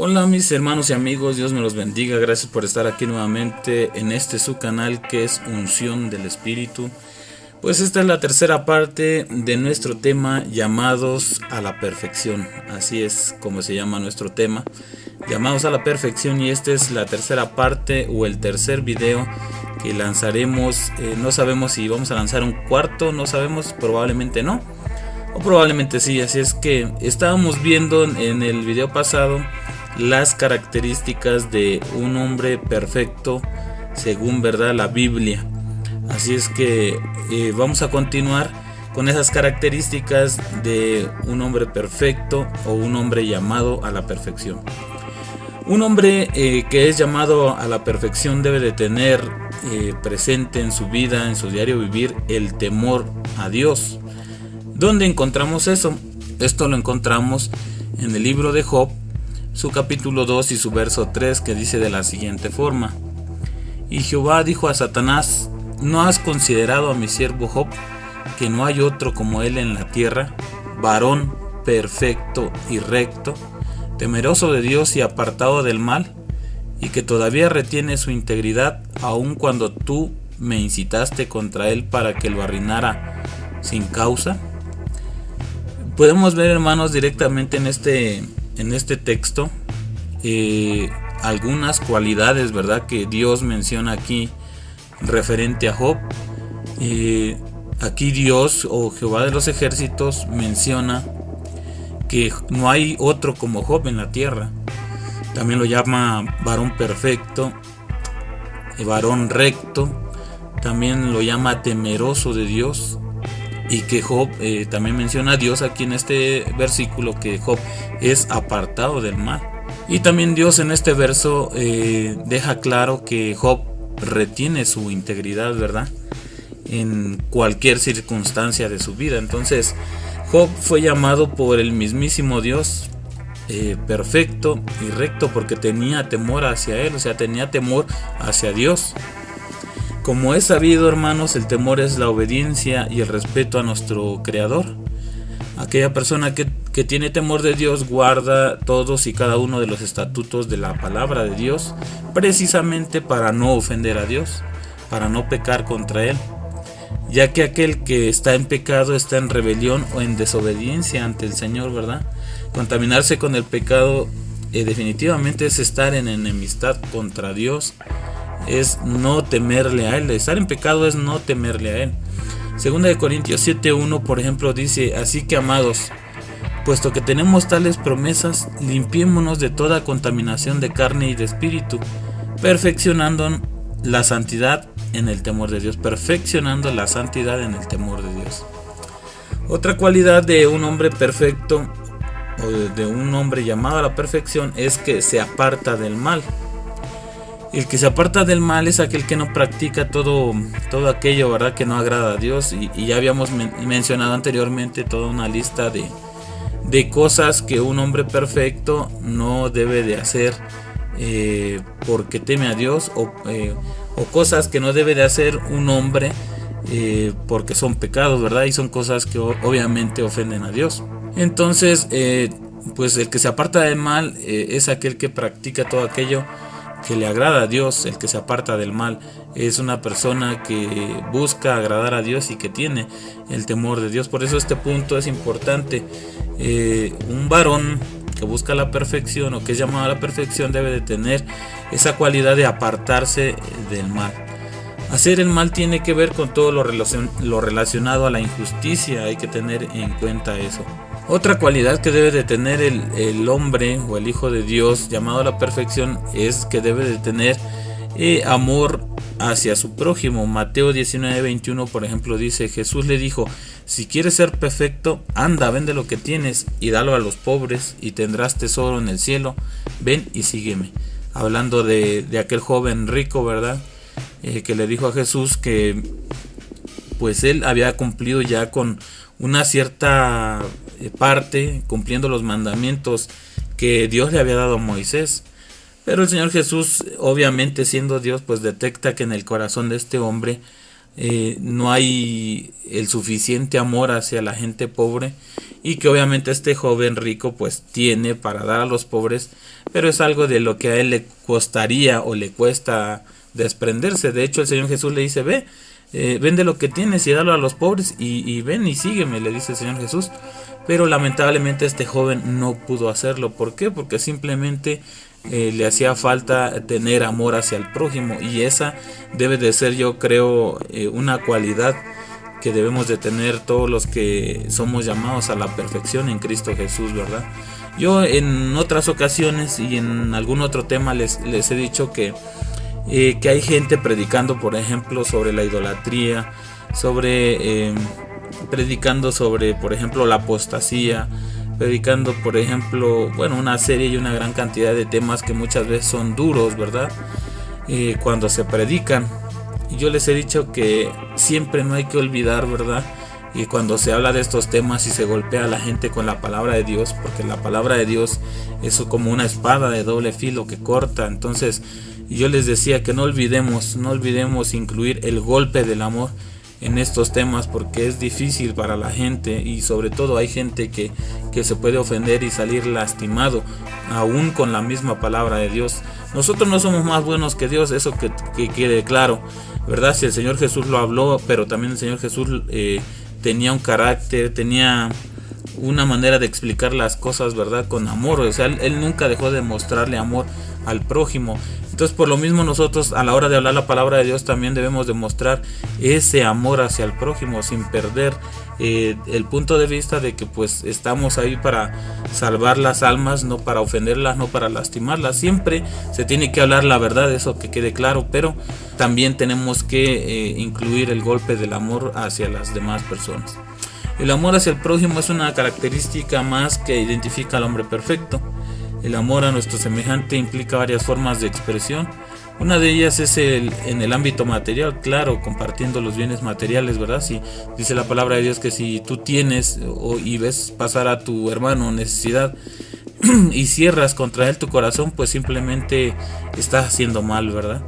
Hola mis hermanos y amigos, Dios me los bendiga, gracias por estar aquí nuevamente en este su canal que es Unción del Espíritu. Pues esta es la tercera parte de nuestro tema, llamados a la perfección. Así es como se llama nuestro tema, llamados a la perfección, y esta es la tercera parte o el tercer video que lanzaremos. No sabemos si vamos a lanzar un cuarto, no sabemos, probablemente no, o probablemente sí. Así es que estábamos viendo en el video pasado las características de un hombre perfecto según la Biblia. Así es que vamos a continuar con esas características de un hombre perfecto o un hombre llamado a la perfección. Un hombre que es llamado a la perfección debe de tener presente en su vida, en su diario vivir, el temor a Dios. ¿Dónde encontramos eso? Esto lo encontramos en el libro de Job, su capítulo 2 y su verso 3, que dice de la siguiente forma: Y Jehová dijo a Satanás: ¿No has considerado a mi siervo Job, que no hay otro como él en la tierra, varón perfecto y recto, temeroso de Dios y apartado del mal, y que todavía retiene su integridad, aun cuando tú me incitaste contra él para que lo arruinara sin causa? Podemos ver, hermanos, directamente en este texto algunas cualidades, que Dios menciona aquí referente a Job. Aquí Dios, o Jehová de los ejércitos, menciona que no hay otro como Job en la tierra. También lo llama varón perfecto, varón recto, también lo llama temeroso de Dios. Y que Job, también menciona a Dios aquí en este versículo, que Job es apartado del mal. Y también Dios en este verso deja claro que Job retiene su integridad, en cualquier circunstancia de su vida. Entonces Job fue llamado por el mismísimo Dios perfecto y recto, porque tenía temor hacia él, o sea, tenía temor hacia Dios. Como es sabido, hermanos, el temor es la obediencia y el respeto a nuestro Creador. Aquella persona que tiene temor de Dios guarda todos y cada uno de los estatutos de la palabra de Dios, precisamente para no ofender a Dios, para no pecar contra Él, ya que aquel que está en pecado está en rebelión o en desobediencia ante el Señor, Contaminarse con el pecado definitivamente es estar en enemistad contra Dios, es no temerle a Él. Estar en pecado es no temerle a Él. Segunda de Corintios 7:1, por ejemplo, dice: Así que, amados, puesto que tenemos tales promesas, limpiémonos de toda contaminación de carne y de espíritu, perfeccionando la santidad en el temor de Dios. Perfeccionando la santidad en el temor de Dios. Otra cualidad de un hombre perfecto, o de un hombre llamado a la perfección, es que se aparta del mal. El que se aparta del mal es aquel que no practica todo aquello, que no agrada a Dios. Y ya habíamos mencionado anteriormente toda una lista de cosas que un hombre perfecto no debe de hacer porque teme a Dios, o cosas que no debe de hacer un hombre porque son pecados, y son cosas que obviamente ofenden a Dios. Entonces, pues el que se aparta del mal es aquel que practica todo aquello que le agrada a Dios. El que se aparta del mal es una persona que busca agradar a Dios y que tiene el temor de Dios. Por eso este punto es importante. Un varón que busca la perfección, o que es llamado a la perfección, debe de tener esa cualidad de apartarse del mal. Hacer el mal tiene que ver con todo lo relacionado a la injusticia. Hay que tener en cuenta eso. Otra cualidad que debe de tener el hombre o el hijo de Dios llamado a la perfección es que debe de tener amor hacia su prójimo. Mateo 19:21, por ejemplo, dice: Jesús le dijo: Si quieres ser perfecto, anda, vende lo que tienes y dalo a los pobres, y tendrás tesoro en el cielo. Ven y sígueme. Hablando de aquel joven rico, que le dijo a Jesús que pues él había cumplido ya con una cierta parte, cumpliendo los mandamientos que Dios le había dado a Moisés. Pero el Señor Jesús, obviamente siendo Dios, pues detecta que en el corazón de este hombre no hay el suficiente amor hacia la gente pobre, y que obviamente este joven rico pues tiene para dar a los pobres, pero es algo de lo que a él le costaría o le cuesta desprenderse. De hecho, el Señor Jesús le dice: ve, vende lo que tienes y dalo a los pobres, y ven y sígueme, le dice el Señor Jesús. Pero lamentablemente este joven no pudo hacerlo. ¿Por qué? Porque simplemente le hacía falta tener amor hacia el prójimo, y esa debe de ser, yo creo, una cualidad que debemos de tener todos los que somos llamados a la perfección en Cristo Jesús, ¿verdad? Yo en otras ocasiones y en algún otro tema les he dicho que hay gente predicando, por ejemplo, sobre la idolatría, predicando sobre, por ejemplo, la apostasía, predicando, por ejemplo, una serie y una gran cantidad de temas que muchas veces son duros, ¿verdad? Cuando se predican. Y yo les he dicho que siempre no hay que olvidar, ¿verdad? Y cuando se habla de estos temas y se golpea a la gente con la palabra de Dios, porque la palabra de Dios es como una espada de doble filo que corta. Entonces yo les decía que no olvidemos incluir el golpe del amor en estos temas, porque es difícil para la gente, y sobre todo hay gente que se puede ofender y salir lastimado aún con la misma palabra de Dios. Nosotros no somos más buenos que Dios, eso que quede claro, ¿verdad? Si el Señor Jesús lo habló, pero también el Señor Jesús tenía un carácter, tenía una manera de explicar las cosas, ¿verdad? Con amor. O sea, él nunca dejó de mostrarle amor al prójimo. Entonces, por lo mismo, nosotros a la hora de hablar la palabra de Dios también debemos demostrar ese amor hacia el prójimo, sin perder el punto de vista de que pues estamos ahí para salvar las almas, no para ofenderlas, no para lastimarlas. Siempre se tiene que hablar la verdad, eso que quede claro, pero también tenemos que incluir el golpe del amor hacia las demás personas. El amor hacia el prójimo es una característica más que identifica al hombre perfecto. El amor a nuestro semejante implica varias formas de expresión. Una de ellas es en el ámbito material, claro, compartiendo los bienes materiales, ¿verdad? Si dice la palabra de Dios que si tú tienes y ves pasar a tu hermano necesidad y cierras contra él tu corazón, pues simplemente estás haciendo mal, ¿verdad?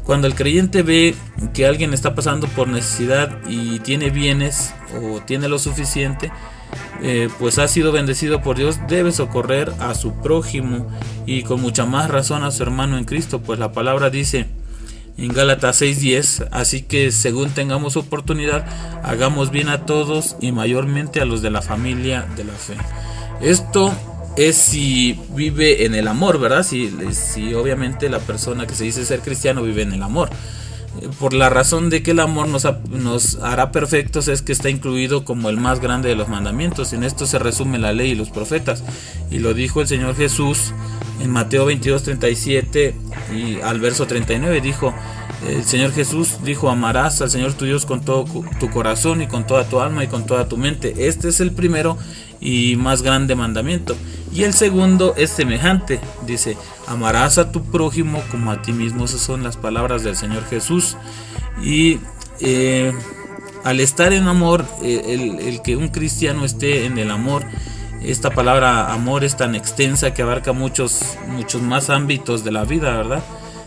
Cuando el creyente ve que alguien está pasando por necesidad y tiene bienes o tiene lo suficiente, pues ha sido bendecido por Dios, debe socorrer a su prójimo, y con mucha más razón a su hermano en Cristo, pues la palabra dice en Gálatas 6:10: así que según tengamos oportunidad, hagamos bien a todos y mayormente a los de la familia de la fe. Esto es si vive en el amor, ¿verdad? Si obviamente la persona que se dice ser cristiano vive en el amor. Por la razón de que el amor nos hará perfectos, es que está incluido como el más grande de los mandamientos. En esto se resume la ley y los profetas, y lo dijo el Señor Jesús en Mateo 22:37 y al verso 39. Dijo el Señor Jesús, amarás al Señor tu Dios con todo tu corazón y con toda tu alma y con toda tu mente. Este es el primero y más grande mandamiento, y el segundo es semejante, dice: amarás a tu prójimo como a ti mismo. Esas son las palabras del Señor Jesús. Y al estar en amor, el que un cristiano esté en el amor, esta palabra amor es tan extensa que abarca muchos más ámbitos de la vida, ¿verdad?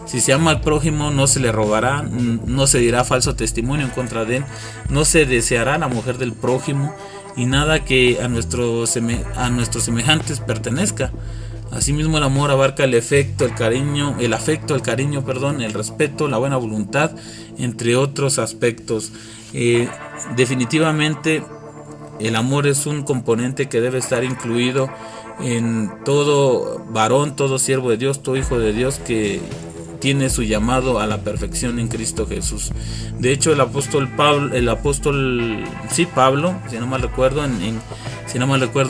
Si se ama al prójimo, no se le robará, no se dirá falso testimonio en contra de él, no se deseará la mujer del prójimo, y nada que a nuestros semejantes pertenezca. Asimismo, el amor abarca el afecto, el cariño, el respeto, la buena voluntad, entre otros aspectos. Definitivamente, el amor es un componente que debe estar incluido en todo varón, todo siervo de Dios, todo hijo de Dios que tiene su llamado a la perfección en Cristo Jesús. De hecho, el apóstol Pablo, si no mal recuerdo,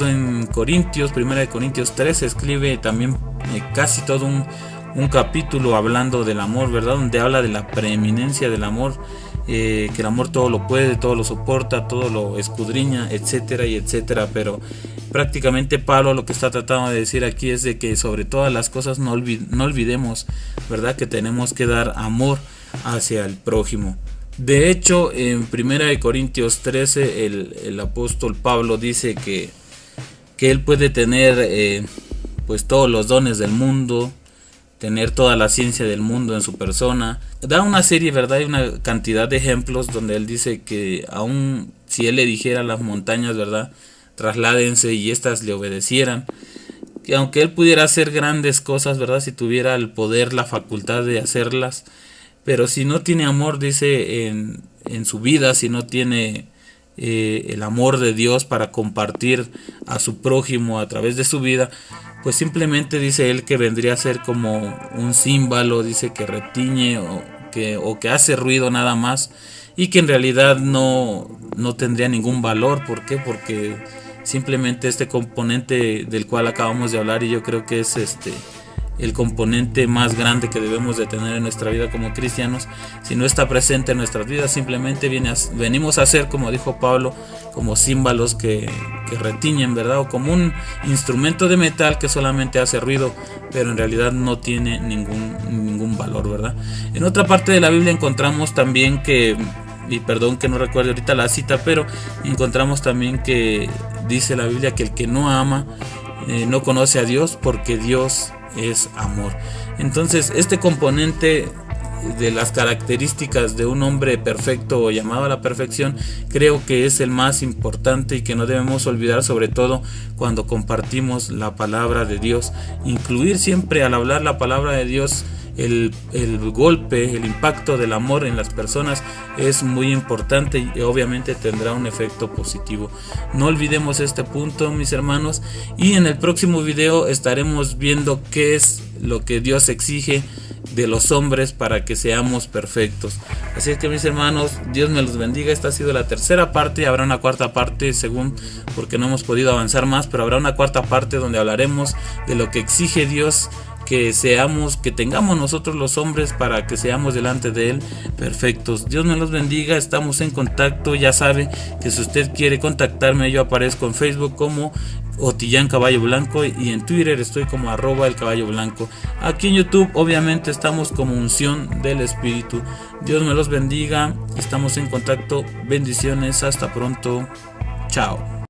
en Corintios, 1 Corintios 3, escribe también casi todo un capítulo hablando del amor, ¿verdad? Donde habla de la preeminencia del amor, que el amor todo lo puede, todo lo soporta, todo lo escudriña, etcétera y etcétera. Pero prácticamente Pablo lo que está tratando de decir aquí es de que sobre todas las cosas no olvidemos, ¿verdad?, que tenemos que dar amor hacia el prójimo. De hecho, en 1 Corintios 13 el apóstol Pablo dice que él puede tener pues todos los dones del mundo, tener toda la ciencia del mundo en su persona. Da una serie, ¿verdad? Y una cantidad de ejemplos donde él dice que aun si él le dijera a las montañas, ¿verdad?, trasládense, y éstas le obedecieran, que aunque él pudiera hacer grandes cosas, ¿verdad?, si tuviera el poder, la facultad de hacerlas, pero si no tiene amor, dice, en su vida, si no tiene el amor de Dios para compartir a su prójimo a través de su vida, pues simplemente dice él que vendría a ser como un címbalo, dice, que retiñe o que hace ruido nada más, y que en realidad no tendría ningún valor. ¿Por qué? Porque simplemente este componente del cual acabamos de hablar, y yo creo que es el componente más grande que debemos de tener en nuestra vida como cristianos, si no está presente en nuestras vidas, simplemente venimos a ser, como dijo Pablo, como címbalos que retiñen, ¿verdad?, o como un instrumento de metal que solamente hace ruido, pero en realidad no tiene ningún valor, ¿verdad? En otra parte de la Biblia encontramos también que, y perdón que no recuerdo ahorita la cita, pero encontramos también que dice la Biblia que el que no ama no conoce a Dios, porque Dios es amor. Entonces, este componente de las características de un hombre perfecto o llamado a la perfección, creo que es el más importante y que no debemos olvidar, sobre todo cuando compartimos la palabra de Dios. Incluir siempre, al hablar la palabra de Dios, el golpe, el impacto del amor en las personas es muy importante, y obviamente tendrá un efecto positivo. No olvidemos este punto, mis hermanos, y en el próximo video estaremos viendo qué es lo que Dios exige de los hombres para que seamos perfectos. Así es que, mis hermanos, Dios me los bendiga. Esta ha sido la tercera parte, habrá una cuarta parte porque no hemos podido avanzar más, pero habrá una cuarta parte donde hablaremos de lo que exige Dios que tengamos nosotros los hombres para que seamos delante de Él perfectos. Dios me los bendiga, estamos en contacto. Ya sabe que si usted quiere contactarme, yo aparezco en Facebook como Otillán Caballo Blanco, y en Twitter estoy como @el Caballo Blanco. Aquí en YouTube obviamente estamos como Unción del Espíritu. Dios me los bendiga, estamos en contacto. Bendiciones, hasta pronto, chao.